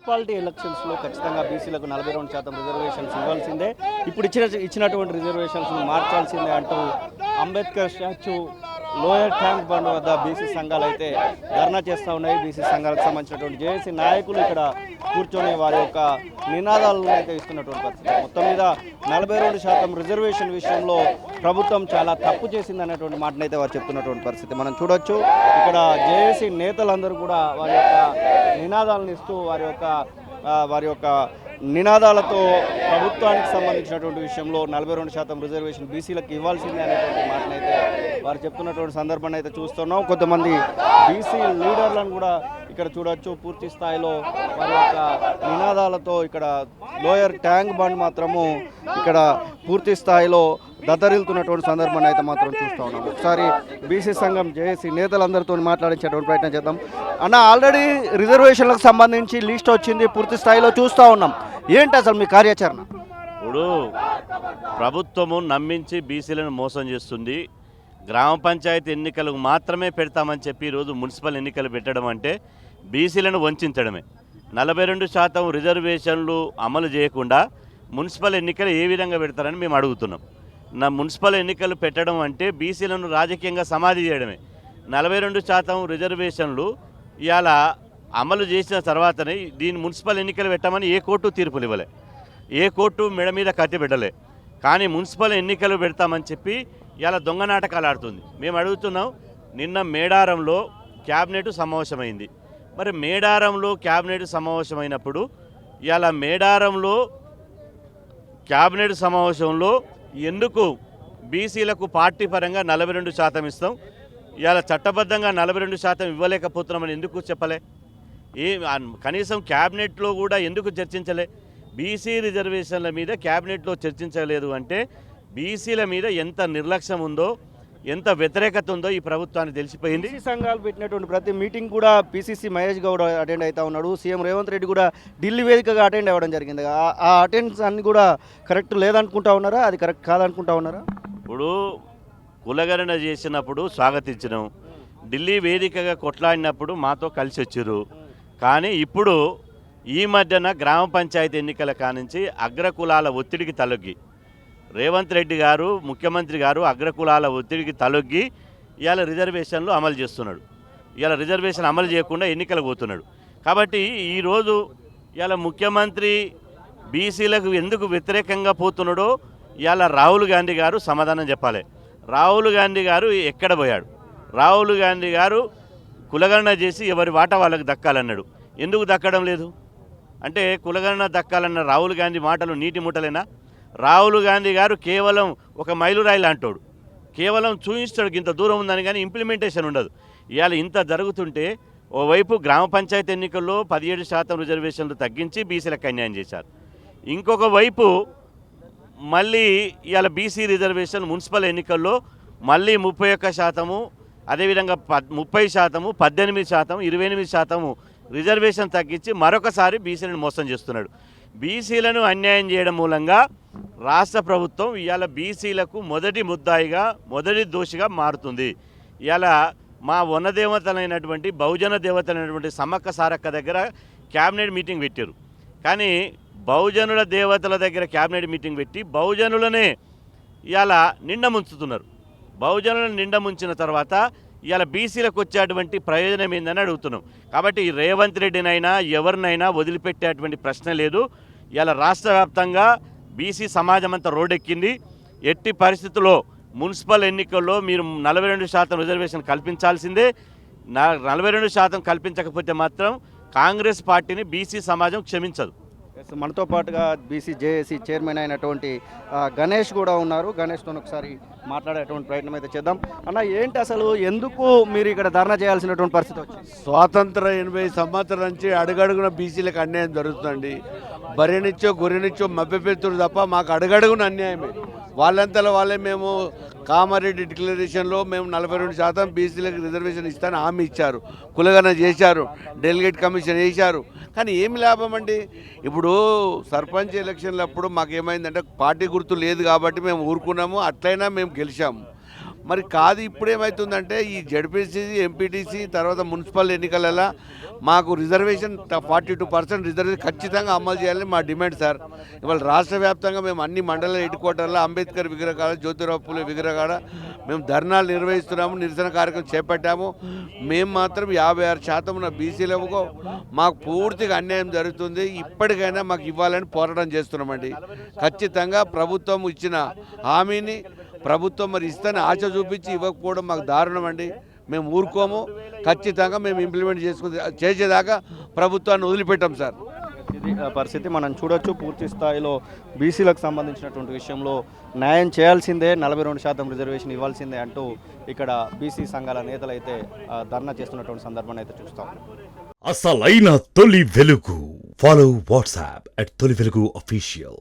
Municipality ఎలక్షన్స్లో ఖచ్చితంగా బీసీలకు 42% రిజర్వేషన్స్ ఇవ్వాల్సిందే, ఇప్పుడు ఇచ్చినటువంటి రిజర్వేషన్స్ను మార్చాల్సిందే అంటూ Ambedkar statue lower tank bund వద్ద బీసీ సంఘాలు అయితే ధర్నా చేస్తూ ఉన్నాయి. బీసీ సంఘాలకు సంబంధించినటువంటి జేఏసీ నాయకులు ఇక్కడ కూర్చొని వారి యొక్క నినాదాలను అయితే ఇస్తున్నటువంటి పరిస్థితి. మొత్తం మీద 42% రిజర్వేషన్ విషయంలో ప్రభుత్వం చాలా తప్పు చేసింది అనేటువంటి మాటనైతే వారు చెప్తున్నటువంటి పరిస్థితి మనం చూడొచ్చు. ఇక్కడ జేఏసీ నేతలందరూ కూడా వారి యొక్క నినాదాలను ఇస్తూ వారి యొక్క నినాదాలతో ప్రభుత్వానికి సంబంధించినటువంటి విషయంలో 42% రిజర్వేషన్ బీసీలకు ఇవ్వాల్సిందే అనేటువంటి మాటనైతే వారు చెప్తున్నటువంటి సందర్భాన్ని అయితే చూస్తున్నాం. కొంతమంది బీసీ లీడర్లను కూడా ఇక్కడ చూడొచ్చు. పూర్తి స్థాయిలో వారి యొక్క నినాదాలతో ఇక్కడ లోయర్ ట్యాంక్ బండ్ మాత్రము ఇక్కడ పూర్తి స్థాయిలో దద్దరిల్తున్నటువంటి సందర్భాన్ని అయితే మాత్రం చూస్తూ ఉన్నాం. ఒకసారి బీసీ సంఘం జేఏసీ నేతలందరితో మాట్లాడించేటువంటి ప్రయత్నం చేద్దాం. అన్న, ఆల్రెడీ రిజర్వేషన్లకు సంబంధించి లిస్ట్ వచ్చింది, పూర్తి స్థాయిలో చూస్తూ ఉన్నాం. ఏంటి అసలు మీ కార్యాచరణ? ఇప్పుడు ప్రభుత్వము నమ్మించి బీసీలను మోసం చేస్తుంది. గ్రామ పంచాయతీ ఎన్నికలకు మాత్రమే పెడతామని చెప్పి ఈరోజు మున్సిపల్ ఎన్నికలు పెట్టడం అంటే బీసీలను వంచడమే. 42% రిజర్వేషన్లు అమలు చేయకుండా మున్సిపల్ ఎన్నికలు ఏ విధంగా పెడతారని మేము అడుగుతున్నాం. మున్సిపల్ ఎన్నికలు పెట్టడం అంటే బీసీలను రాజకీయంగా సమాధి చేయడమే. 42% రిజర్వేషన్లు ఇవాళ అమలు చేసిన తర్వాతనే దీన్ని మున్సిపల్ ఎన్నికలు పెట్టమని ఏ కోర్టు తీర్పులు ఇవ్వలే, ఏ కోర్టు మెడ మీద కత్తి పెట్టలే. కానీ మున్సిపల్ ఎన్నికలు పెడతామని చెప్పి ఇలా దొంగ నాటకాలు ఆడుతుంది. మేము అడుగుతున్నాం, నిన్న మేడారంలో క్యాబినెట్ సమావేశమైంది. మరి మేడారంలో క్యాబినెట్ సమావేశమైనప్పుడు ఇలా మేడారంలో క్యాబినెట్ సమావేశంలో ఎందుకు బీసీలకు పార్టీ పరంగా 42% ఇస్తాం, ఇవాళ చట్టబద్ధంగా 42% ఇవ్వలేకపోతున్నామని ఎందుకు చెప్పలే? కనీసం క్యాబినెట్లో కూడా ఎందుకు చర్చించలే? బీసీ రిజర్వేషన్ల మీద క్యాబినెట్లో చర్చించలేదు అంటే బీసీల మీద ఎంత నిర్లక్ష్యం ఉందో, ఎంత వ్యతిరేకత ఉందో ఈ ప్రభుత్వానికి తెలిసిపోయింది. బీసీ సంఘాలు పెట్టినటువంటి ప్రతి మీటింగ్ కూడా పీసీసీ మహేష్ గౌడ్ అటెండ్ అవుతా ఉన్నాడు. సీఎం రేవంత్ రెడ్డి కూడా ఢిల్లీ వేదికగా అటెండ్ అవ్వడం జరిగింది. ఆ అటెండెన్స్ అన్ని కూడా కరెక్ట్ లేదనుకుంటా ఉన్నారా, అది కరెక్ట్ కాదనుకుంటా ఉన్నారా? ఇప్పుడు కులగణన చేసినప్పుడు స్వాగతించడం, ఢిల్లీ వేదికగా కొట్లాడినప్పుడు మాతో కలిసి వచ్చారు. కానీ ఇప్పుడు ఈ మధ్యన గ్రామ పంచాయతీ ఎన్నికల కానుంచి అగ్రకులాల ఒత్తిడికి తలొగ్గి రేవంత్ రెడ్డి గారు ముఖ్యమంత్రి గారు అగ్రకులాల ఒత్తిడికి తలొగ్గి ఇవాళ రిజర్వేషన్లు అమలు చేస్తున్నాడు. ఇవాళ రిజర్వేషన్ అమలు చేయకుండా ఎన్నికలు పోతున్నాడు. కాబట్టి ఈరోజు ఇవాళ ముఖ్యమంత్రి బీసీలకు ఎందుకు వ్యతిరేకంగా పోతున్నాడో ఇవాళ రాహుల్ గాంధీ గారు సమాధానం చెప్పాలి. రాహుల్ గాంధీ గారు ఎక్కడ పోయాడు? రాహుల్ గాంధీ గారు కులగణన చేసి ఎవరి వాటా వాళ్ళకి దక్కాలన్నాడు. ఎందుకు దక్కడం లేదు అంటే కులగణన దక్కాలన్న రాహుల్ గాంధీ మాటలు నీటి ముట్టలేనా? రాహుల్ గాంధీ గారు కేవలం ఒక మైలురాయి లాంటోడు, కేవలం చూపిస్తాడు ఇంత దూరం ఉందని, కానీ ఇంప్లిమెంటేషన్ ఉండదు. ఇవాళ ఇంత జరుగుతుంటే ఓవైపు గ్రామ పంచాయతీ ఎన్నికల్లో 17% రిజర్వేషన్లు తగ్గించి బీసీలకు అన్యాయం చేశారు. ఇంకొక వైపు మళ్ళీ ఇవాళ బీసీ రిజర్వేషన్ మున్సిపల్ ఎన్నికల్లో మళ్ళీ 31%, అదేవిధంగా 30%, 18%, 28% రిజర్వేషన్ తగ్గించి మరొకసారి బీసీలను మోసం చేస్తున్నాడు. బీసీలను అన్యాయం చేయడం మూలంగా రాష్ట్ర ప్రభుత్వం ఇవాళ బీసీలకు మొదటి ముద్దాయిగా, మొదటి దోషిగా మారుతుంది. ఇవాళ మా వనదేవతలైనటువంటి బహుజన దేవతలైనటువంటి సమ్మక్క సారక్క దగ్గర క్యాబినెట్ మీటింగ్ పెట్టారు. కానీ బహుజనుల దేవతల దగ్గర క్యాబినెట్ మీటింగ్ పెట్టి బహుజనులనే ఇవాళ నిండ ముంచుతున్నారు. బహుజనులను నిండ ముంచిన తర్వాత ఇవాళ బీసీలకు వచ్చేటువంటి ప్రయోజనం ఏందని అడుగుతున్నాం. కాబట్టి ఈ రేవంత్ రెడ్డినైనా ఎవరినైనా వదిలిపెట్టేటువంటి ప్రశ్న లేదు. ఇవాళ రాష్ట్ర వ్యాప్తంగా బీసీ సమాజం అంతా రోడ్డెక్కింది. ఎట్టి పరిస్థితుల్లో మున్సిపల్ ఎన్నికల్లో మీరు 42% రిజర్వేషన్ కల్పించాల్సిందే. 42% కల్పించకపోతే మాత్రం కాంగ్రెస్ పార్టీని బీసీ సమాజం క్షమించదు. మనతో పాటుగా బీసీ జేఏసీ చైర్మన్ అయినటువంటి గణేష్ కూడా ఉన్నారు. గణేష్తో ఒకసారి మాట్లాడేటువంటి ప్రయత్నం అయితే చేద్దాం. అన్న, ఏంటి అసలు ఎందుకు మీరు ఇక్కడ ధర్నా చేయాల్సినటువంటి పరిస్థితి వచ్చింది? స్వాతంత్ర 80 సంవత్సరాల నుంచి అడుగడుగున బీసీలకు అన్యాయం జరుగుతుంది. బరినిచ్చో గురినిచ్చో మభ్యపెడుతురు తప్ప మాకు అడుగడుగున అన్యాయమే. వాళ్ళంతలో వాళ్ళే మేము కామారెడ్డి డిక్లరేషన్లో మేము 42% బీసీలకు రిజర్వేషన్ ఇస్తాను హామీ ఇచ్చారు, కులగణన చేశారు, డెలిగేట్ కమిషన్ వేశారు. కానీ ఏమి లాభం అండి? ఇప్పుడు సర్పంచ్ ఎలక్షన్లప్పుడు మాకేమైందంటే పార్టీ గుర్తు లేదు కాబట్టి మేము ఊరుకున్నాము, అట్లయినా మేము గెలిచాము. మరి కాదు ఇప్పుడు ఏమవుతుందంటే ఈ జడ్పీసీ ఎంపీటీసీ తర్వాత మున్సిపల్ ఎన్నికలలో మాకు రిజర్వేషన్ 42% రిజర్వేషన్ ఖచ్చితంగా అమలు చేయాలని మా డిమాండ్ సార్. ఇవాళ రాష్ట్ర వ్యాప్తంగా మేము అన్ని మండల హెడ్ క్వార్టర్లో అంబేద్కర్ విగ్రహాల జ్యోతిరావు పూలే విగ్రహాల మేము ధర్నాలు నిర్వహిస్తున్నాము, నిరసన కార్యక్రమం చేపట్టాము. మేము మాత్రం 56% ఉన్న బీసీలకు మాకు పూర్తిగా అన్యాయం జరుగుతుంది, ఇప్పటికైనా మాకు ఇవ్వాలని పోరాటం చేస్తున్నామండి. ఖచ్చితంగా ప్రభుత్వం ఇచ్చిన హామీని ప్రభుత్వం మరి ఇస్తేనే ఆశ చూపించి ఇవ్వకపోవడం మాకు దారుణం అండి. మేము ఊరుకోము, ఖచ్చితంగా మేము ఇంప్లిమెంట్ చేసేదాకా ప్రభుత్వాన్ని వదిలిపెట్టాం సార్. ఇది పరిస్థితి మనం చూడొచ్చు. పూర్తి స్థాయిలో బీసీలకు సంబంధించినటువంటి విషయంలో న్యాయం చేయాల్సిందే, 42% రిజర్వేషన్ ఇవ్వాల్సిందే అంటూ ఇక్కడ బీసీ సంఘాల నేతలు అయితే ధర్నా చేస్తున్నటువంటి సందర్భాన్ని అయితే చూస్తాం. అసలైన తొలి వెలుగు. ఫాలో వాట్సాప్ @తొలి వెలుగు అఫీషియల్.